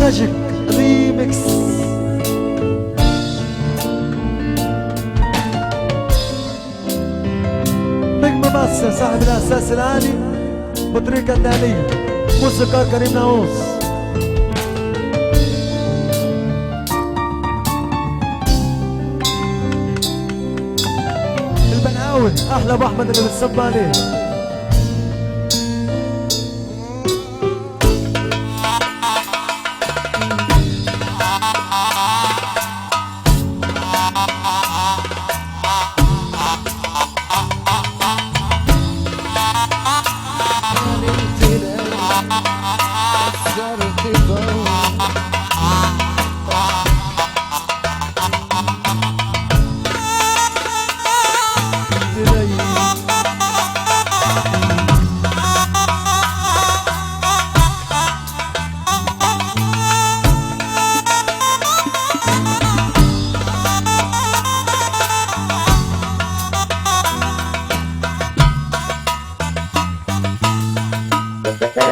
ماجيك ريميكس. نجم مصر صاحب الاساس العالي بطريقة الدهلية، موسيقار كريم ناووس. البناوي احلى ابو احمد اللي بتصب عليه.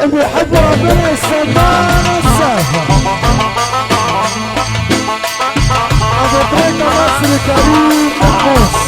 اللي يحب ربنا يسمعنا السافة. أبو طريقة مصر كريم ناووس.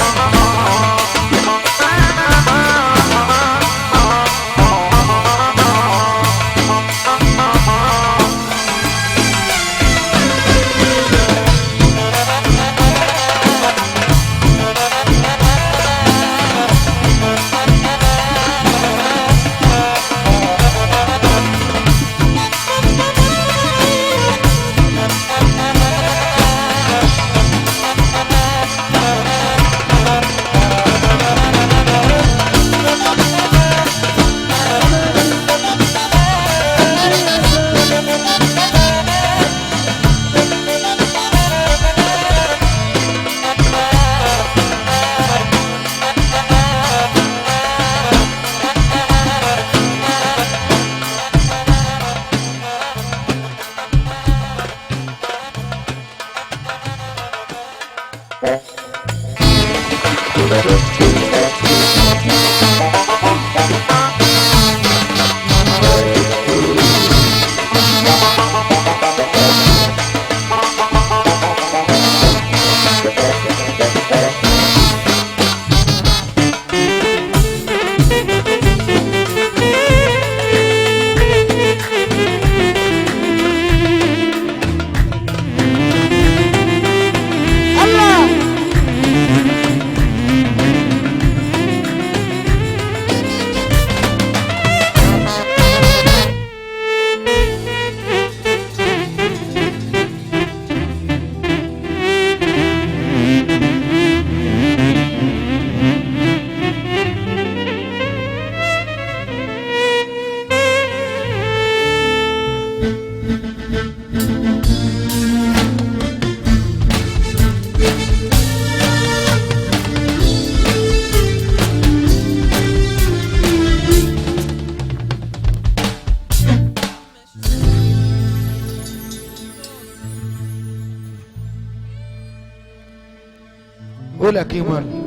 قول يا كيمون.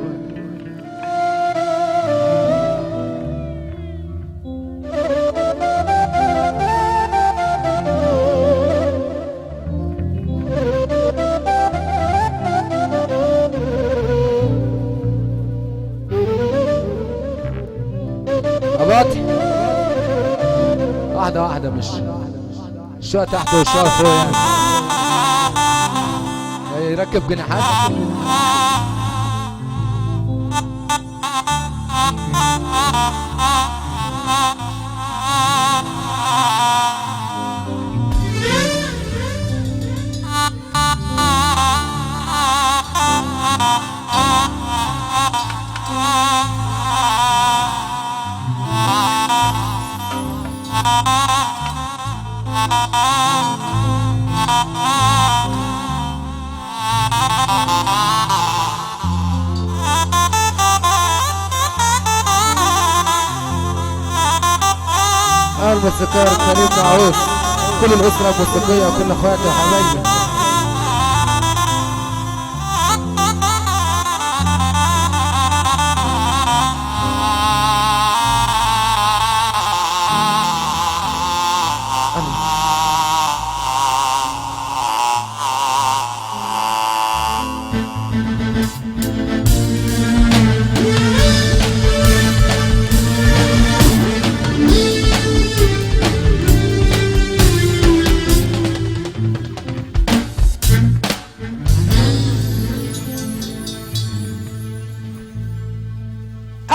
أباطي واحدة واحدة، مش شوية تحت وشوية فوق يعني يركب جناحات. الموسيقار كريم ناووس، كل الأسرة الموسيقية وكل اخواتي وحبايبي.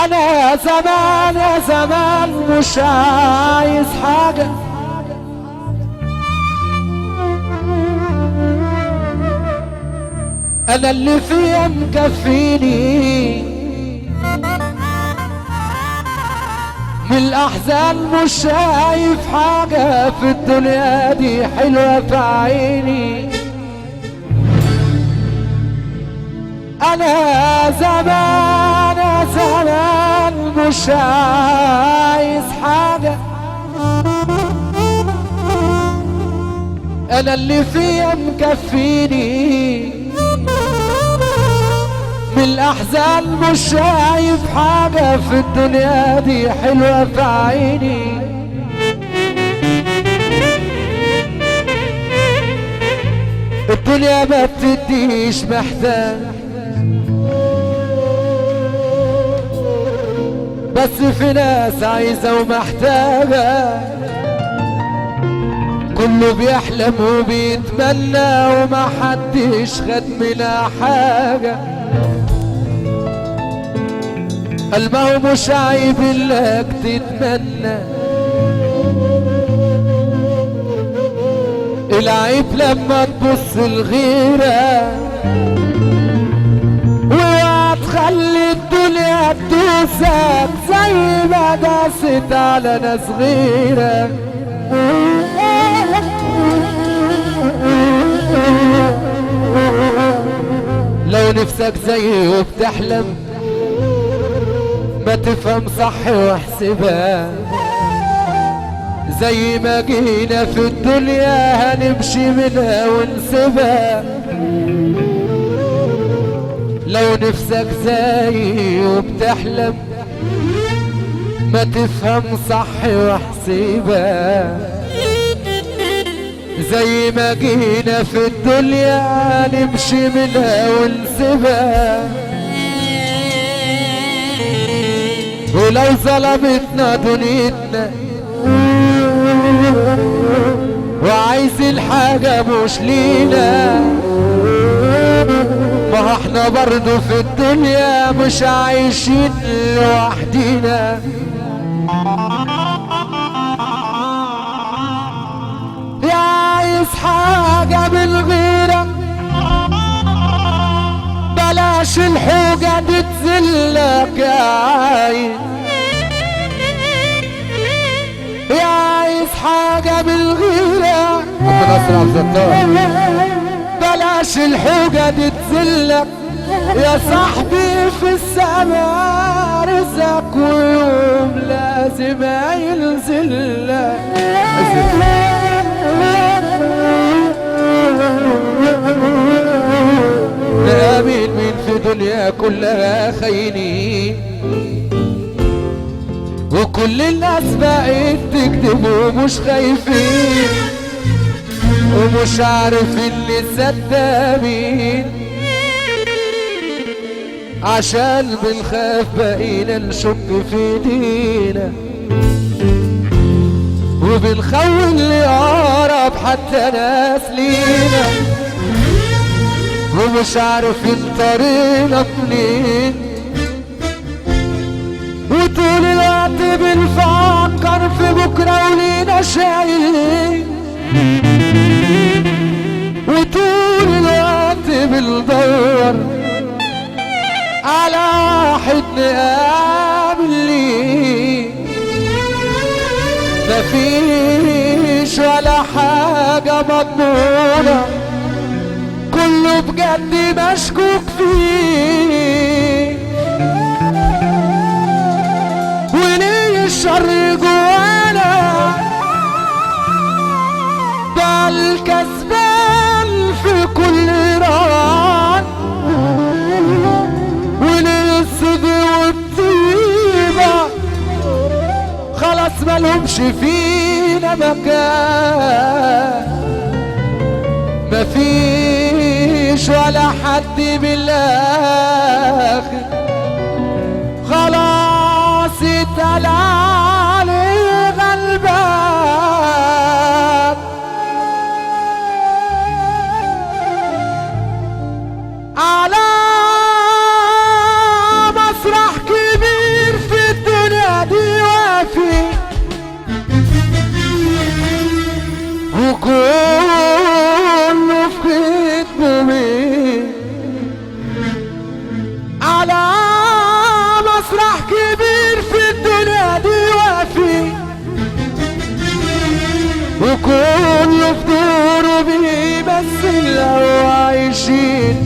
انا زمان يا زمان مش عايز حاجة، انا اللي فيا مكفيني، من الاحزان مش شايف حاجة في الدنيا دي حلوة في عيني. انا زمان يا زمان مش عايز حاجة، انا اللي فيا مكفيني، من الاحزان مش شايف حاجة في الدنيا دي حلوة في عيني. الدنيا ما بتديش محتاج، بس في ناس عايزة ومحتاجة، كله بيحلم وبيتمنى وما حدش خد منها حاجة. قلبه مش عيب انك تتمنى، العيب لما تبص الغيرة، واوعى تخلي الدنيا تدوسك زي ما داست على ناس غيرك. لو نفسك زيه وبتحلم ما تفهم صح واحسبها، زي ما جينا في الدنيا هنمشي منها ونسيبها. لو نفسك زي وبتحلم ما تفهم صح واحسبها، زي ما جينا في الدنيا هنمشي منها ونسيبها. ولو ظلمتنا دنيتنا وعايز الحاجة مش لينا، ما احنا برضو في الدنيا مش عايشين لوحدينا. يا عايز حاجة من غيرك بلاش الحوجة دي تذلك، يا عايز يا عايز حاجة من غيرك بلاش الحوجة دي تذلك. يا صاحبي في السماء رزقك ويوم لازم ينزلك. نقابل مين في دنيا كلها خاينين، وكل الناس بقت تكذب ومش خايفين، ومش عارف اللي صدق مين، عشان بنخاف بقينا نشك في دينا، وبنخون اللي يقرب حتى ناس لينا، ومش عارفين طريقنا منين، وطول الوقت بنفكر في بكرة ولينا شايلين، وطول الوقت بندور على واحد نقابل ليه. مفيش ولا حاجة مضمونة، كله بجد مشكوك فيه، وليه الشر جوانا ده الكسبان في كل ران، وليه الصدق والطيبة خلاص مالهمش فينا مكان. مفيش ولا حد بالاخر خلاص اتقال عليه غلبان، على مسرح كبير وكله في خدمه على مسرح كبير في الدنيا دي وافي، وكله في دوره بيمثل لو عايشين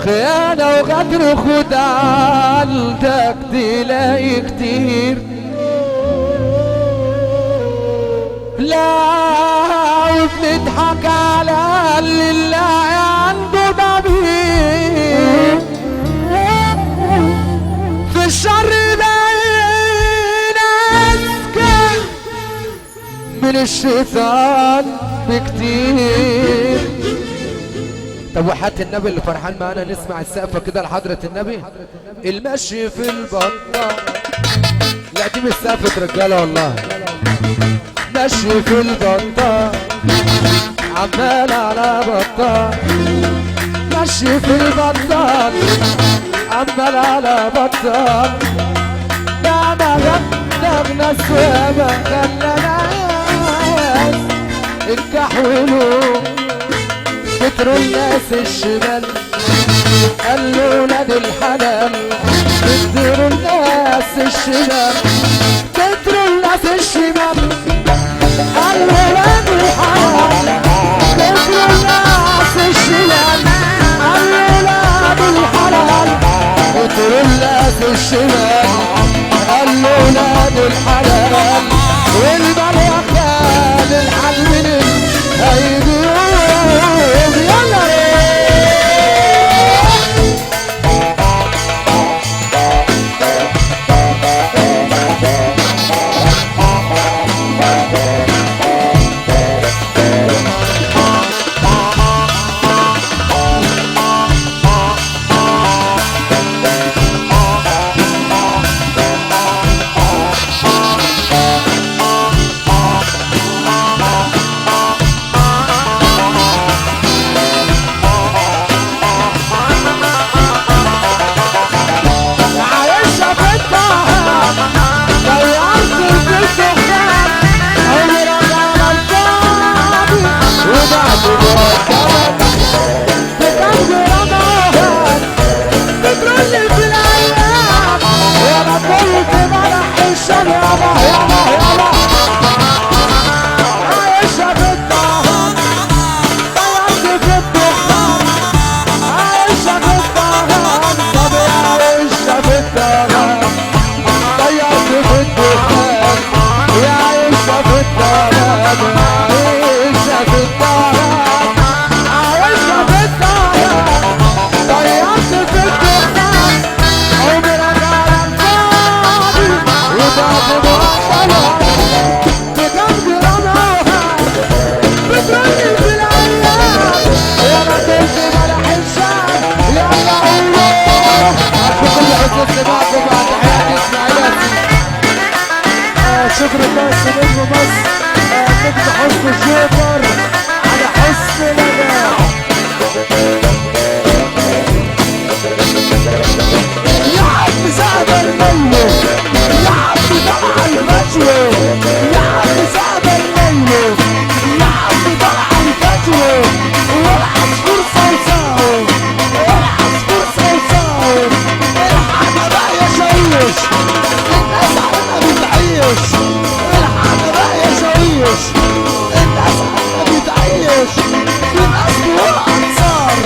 خيانة وغدر وخدعة عندك تلاقي كتير. لا وبنضحك على اللي عنده ضمير، في الشر باين أذكى من الشيطان بكتير. طب وحتى النبي اللي فرحان معانا نسمع السقفة كده لحضرة النبي. المشي في البطة، لا دي مش سقفة رجالة والله. مشي في البطة عمال على بطة، مشي في البطة عمال على بطة. ما غنى ناس وما خلى ناس انكحولوا كتروا الناس الشمال. قالوا ولاد الحلال كتروا الناس الشمال، كتروا الناس الشمال. قالوا ولاد الحلال كتروا الناس الشمال، قالوا ولاد الحلال كتروا الناس الشمال. قالوا ولاد الحلال والمال يا خال الحل من هيجيوب. يلا شكرا لله سلام مصر نجم حسن الجوكر على حسن الأداء. يا عم سعد الميت، يا عم طلع الفجر، يا عم سعد الميت، يا عم طلع الفجر. والعصفور صوصاو، والعصفور صوصاو. الحق بقى يا شوش، الناس علينا بتعيش. الحق بقى يا شوش، الناس علينا بتعيش. في ناس تقول انصار،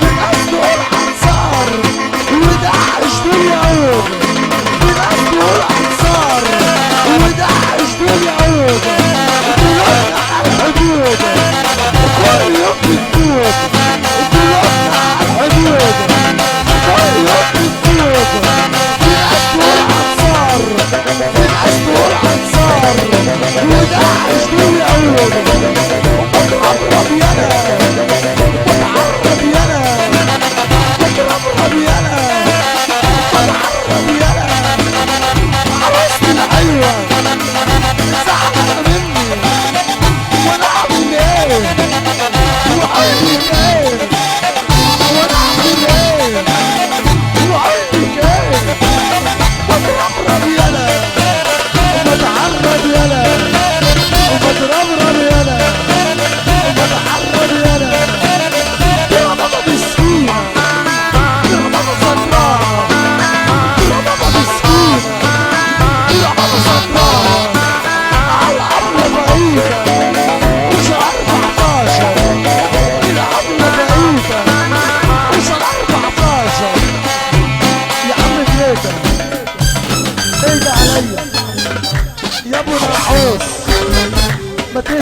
في ناس تقول انصار وداعش باليعود. في ناس تقول انصار وداعش باليعود. بيوتنا على الحدود كل يوم بتموت، بيوتنا على الحدود كل يوم بتموت. في ناس تقول انصار، في ناس تقول انصار وداعش باليعود. بتربرب يالا، بتعرب يالا، بتربرب يالا، بتعرب يالا. عروسة الحلوة زعلانة مني وانا اعمل ايه؟ وعينك ايه؟ وانا اعمل ايه؟ وعينك ايه؟ بتربرب يالا، بتعرب يالا. منحوس